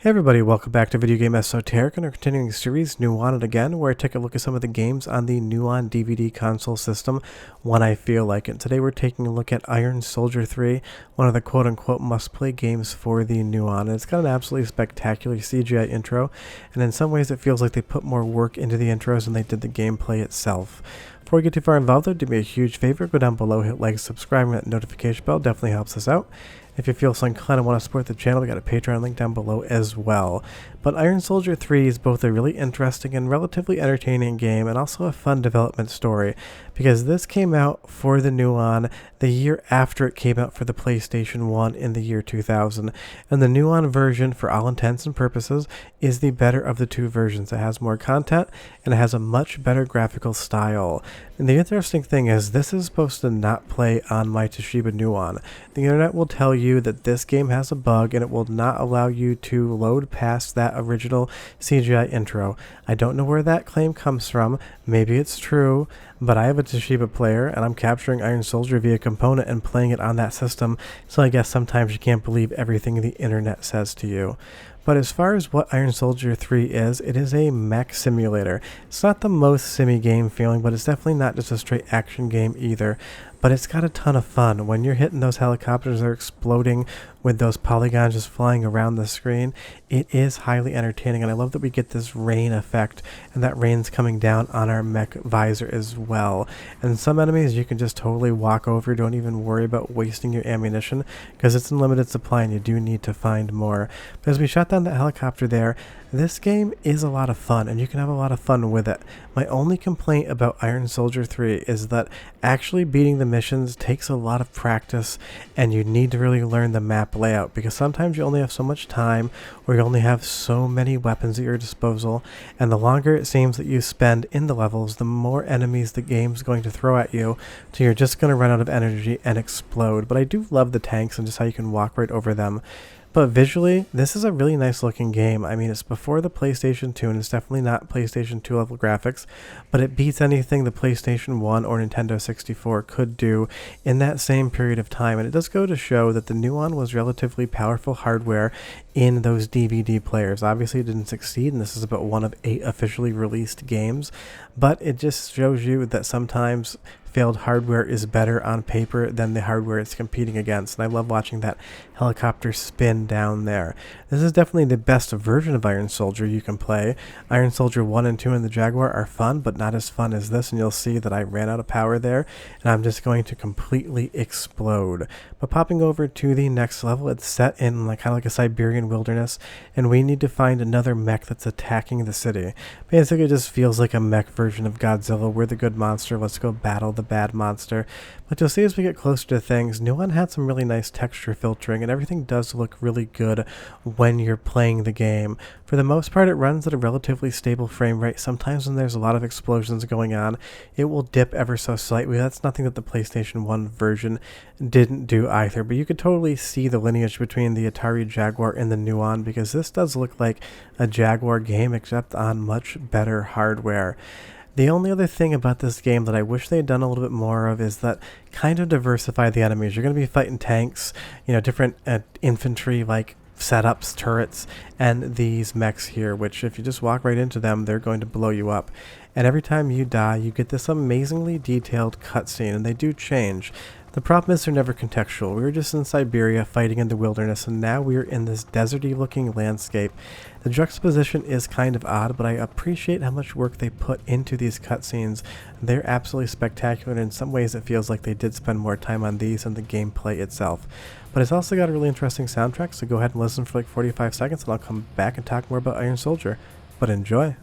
Hey everybody, welcome back to Video Game Esoteric and our continuing series, NUON again, where I take a look at some of the games on the NUON DVD console system when I feel like it. Today we're taking a look at Iron Soldier 3, one of the quote-unquote must-play games for the NUON. And it's got an absolutely spectacular CGI intro, and in some ways it feels like they put more work into the intros than they did the gameplay itself. Before we get too far involved though, do me a huge favor, go down below, hit like, subscribe, and that notification bell definitely helps us out. If you feel so inclined and want to support the channel, we got a Patreon link down below as well. But Iron Soldier 3 is both a really interesting and relatively entertaining game and also a fun development story, because this came out for the NUON the year after it came out for the PlayStation 1 in the year 2000, and the NUON version, for all intents and purposes, is the better of the two versions. It has more content and it has a much better graphical style. And the interesting thing is, this is supposed to not play on my Toshiba NUON. The internet will tell you that this game has a bug and it will not allow you to load past that original CGI intro. I don't know where that claim comes from. Maybe it's true, but I have a Toshiba player and I'm capturing Iron Soldier via component and playing it on that system, so I guess sometimes you can't believe everything the internet says to you. But as far as what Iron Soldier 3 is, it is a mech simulator. It's not the most simmy game feeling, but it's definitely not just a straight action game either. But it's got a ton of fun. When you're hitting those helicopters that are exploding with those polygons just flying around the screen, it is highly entertaining. And I love that we get this rain effect, and that rain's coming down on our mech visor as well. And some enemies you can just totally walk over, don't even worry about wasting your ammunition, because it's in limited supply and you do need to find more. But as we shot down that helicopter there, this game is a lot of fun, and you can have a lot of fun with it. My only complaint about Iron Soldier 3 is that actually beating the missions takes a lot of practice, and you need to really learn the map layout, because sometimes you only have so much time, or you only have so many weapons at your disposal, and the longer it seems that you spend in the levels, the more enemies the game's going to throw at you, so you're just going to run out of energy and explode. But I do love the tanks and just how you can walk right over them. But visually, this is a really nice looking game. I mean, it's before the PlayStation 2, and it's definitely not PlayStation 2 level graphics, but it beats anything the PlayStation 1 or Nintendo 64 could do in that same period of time. And it does go to show that the NUON was relatively powerful hardware in those DVD players. Obviously, it didn't succeed, and this is about one of 8 officially released games, but it just shows you that sometimes failed hardware is better on paper than the hardware it's competing against. And I love watching that helicopter spin down there. This is definitely the best version of Iron Soldier you can play. Iron Soldier 1 and 2 in the Jaguar are fun, but not as fun as this, and you'll see that I ran out of power there, and I'm just going to completely explode. But popping over to the next level, it's set in kind of like a Siberian wilderness, and we need to find another mech that's attacking the city. Basically, it just feels like a mech version of Godzilla. We're the good monster, let's go battle the bad monster. But you'll see as we get closer to things, NUON had some really nice texture filtering, and everything does look really good when you're playing the game. For the most part, it runs at a relatively stable frame rate. Sometimes when there's a lot of explosions going on, it will dip ever so slightly. That's nothing that the PlayStation 1 version didn't do either, but you could totally see the lineage between the Atari Jaguar and the NUON, because this does look like a Jaguar game except on much better hardware. The only other thing about this game that I wish they had done a little bit more of is that kind of diversify the enemies. You're going to be fighting tanks, different infantry like setups, turrets, and these mechs here, which if you just walk right into them, they're going to blow you up. And every time you die, you get this amazingly detailed cutscene, and they do change. The problem is they're never contextual. We were just in Siberia fighting in the wilderness, and now we're in this deserty looking landscape. The juxtaposition is kind of odd, but I appreciate how much work they put into these cutscenes. They're absolutely spectacular, and in some ways it feels like they did spend more time on these than the gameplay itself. But it's also got a really interesting soundtrack, so go ahead and listen for like 45 seconds, and I'll come back and talk more about Iron Soldier. But enjoy!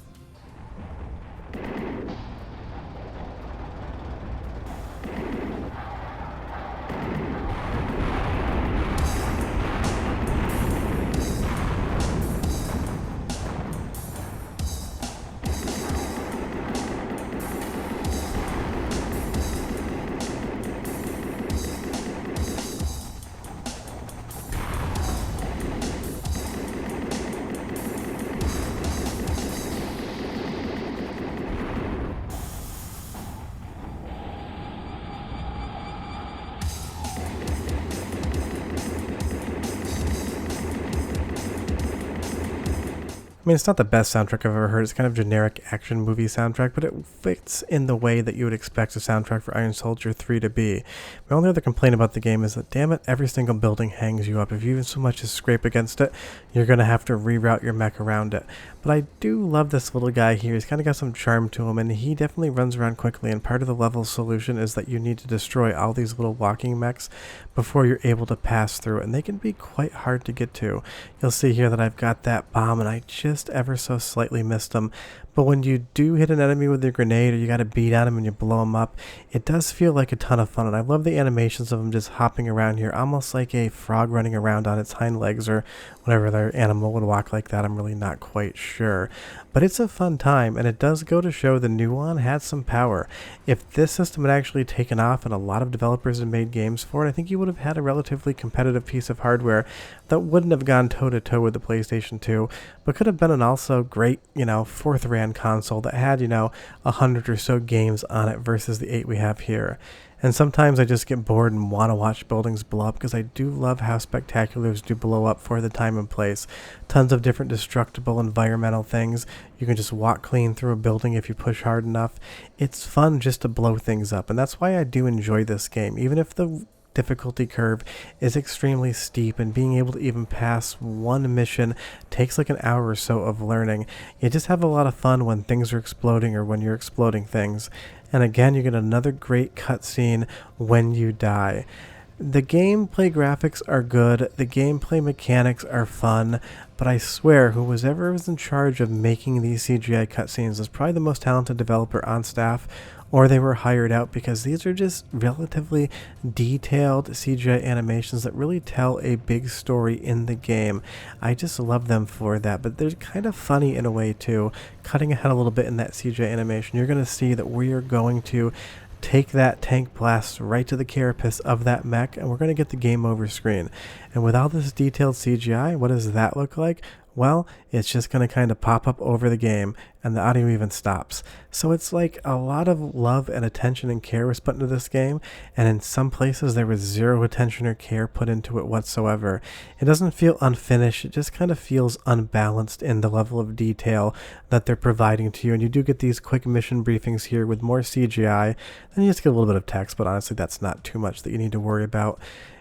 mean, it's not the best soundtrack I've ever heard. It's kind of generic action movie soundtrack, but it fits in the way that you would expect a soundtrack for Iron Soldier 3 to be. My only other complaint about the game is that, damn it, every single building hangs you up. If you even so much as scrape against it, you're going to have to reroute your mech around it. But I do love this little guy here. He's kind of got some charm to him, and he definitely runs around quickly, and part of the level solution is that you need to destroy all these little walking mechs before you're able to pass through, and they can be quite hard to get to. You'll see here that I've got that bomb, and I just ever so slightly missed him. But when you do hit an enemy with your grenade, or you got to beat on him and you blow him up, it does feel like a ton of fun. And I love the animations of him just hopping around here, almost like a frog running around on its hind legs, or whatever other animal would walk like that. I'm really not quite sure. But it's a fun time, and it does go to show the Nuon had some power. If this system had actually taken off and a lot of developers had made games for it, I think you would have had a relatively competitive piece of hardware that wouldn't have gone toe-to-toe with the PlayStation 2, but could have been an also great, fourth ran console that had, 100 or so games on it versus the 8 we have here. And sometimes I just get bored and want to watch buildings blow up, because I do love how spectaculars do blow up for the time and place. Tons of different destructible environmental things. You can just walk clean through a building if you push hard enough. It's fun just to blow things up, and that's why I do enjoy this game, even if the difficulty curve is extremely steep, and being able to even pass one mission takes like an hour or so of learning. You just have a lot of fun when things are exploding, or when you're exploding things. And again, you get another great cutscene when you die. The gameplay graphics are good, the gameplay mechanics are fun, but I swear whoever was in charge of making these CGI cutscenes is probably the most talented developer on staff, or they were hired out, because these are just relatively detailed CGI animations that really tell a big story in the game. I just love them for that, but they're kind of funny in a way too. Cutting ahead a little bit in that CGI animation, you're going to see that we are going to take that tank blast right to the carapace of that mech, and we're going to get the game over screen. And with all this detailed CGI, what does that look like? Well, it's just going to kind of pop up over the game, and the audio even stops. So it's like a lot of love and attention and care was put into this game, and in some places there was zero attention or care put into it whatsoever. It doesn't feel unfinished, it just kind of feels unbalanced in the level of detail that they're providing to you. And you do get these quick mission briefings here with more CGI, then you just get a little bit of text, but honestly that's not too much that you need to worry about.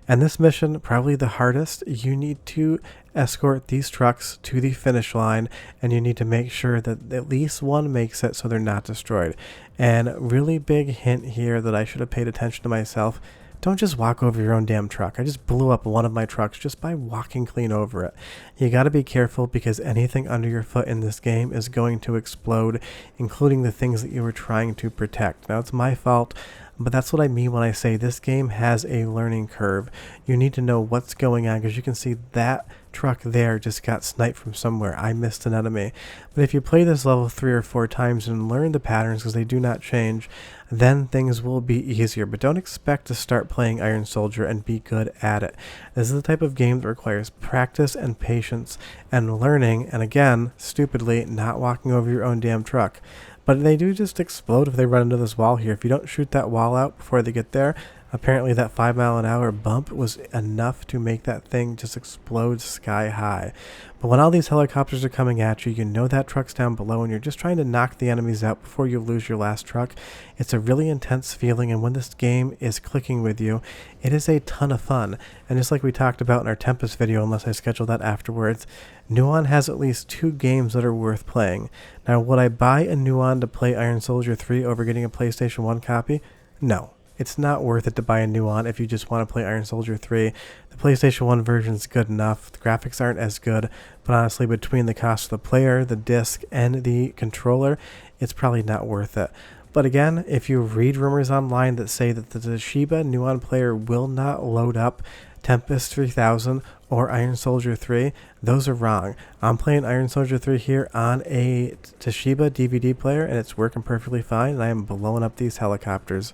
And this mission, probably the hardest, you need to escort these trucks to the finish line, and you need to make sure that at least one makes it so they're not destroyed. And really big hint here that I should have paid attention to myself: don't just walk over your own damn truck. I just blew up one of my trucks just by walking clean over it. You gotta be careful, because anything under your foot in this game is going to explode, including the things that you were trying to protect. Now, it's my fault, but that's what I mean when I say this game has a learning curve. You need to know what's going on, because you can see that truck there just got sniped from somewhere. I missed an enemy. But if you play this level 3 or 4 times and learn the patterns, because they do not change, then things will be easier. But don't expect to start playing Iron Soldier and be good at it. This is the type of game that requires practice and patience and learning, and again, stupidly, not walking over your own damn truck. But they do just explode if they run into this wall here. If you don't shoot that wall out before they get there, apparently that 5-mile-an-hour bump was enough to make that thing just explode sky high. But when all these helicopters are coming at you, you know that truck's down below, and you're just trying to knock the enemies out before you lose your last truck. It's a really intense feeling, and when this game is clicking with you, it is a ton of fun. And just like we talked about in our Tempest video, unless I schedule that afterwards, Nuon has at least 2 games that are worth playing. Now, would I buy a Nuon to play Iron Soldier 3 over getting a PlayStation 1 copy? No. It's not worth it to buy a Nuon if you just want to play Iron Soldier 3. The PlayStation 1 version is good enough. The graphics aren't as good, but honestly, between the cost of the player, the disc, and the controller, it's probably not worth it. But again, if you read rumors online that say that the Toshiba Nuon player will not load up Tempest 3000 or Iron Soldier 3, those are wrong. I'm playing Iron Soldier 3 here on a Toshiba DVD player, and it's working perfectly fine, and I am blowing up these helicopters.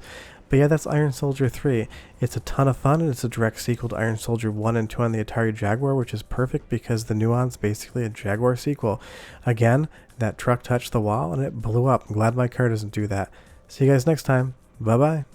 But yeah, that's Iron Soldier 3. It's a ton of fun, and it's a direct sequel to Iron Soldier 1 and 2 on the Atari Jaguar, which is perfect because the Nuon's basically a Jaguar sequel. Again, that truck touched the wall and it blew up. I'm glad my car doesn't do that. See you guys next time. Bye-bye.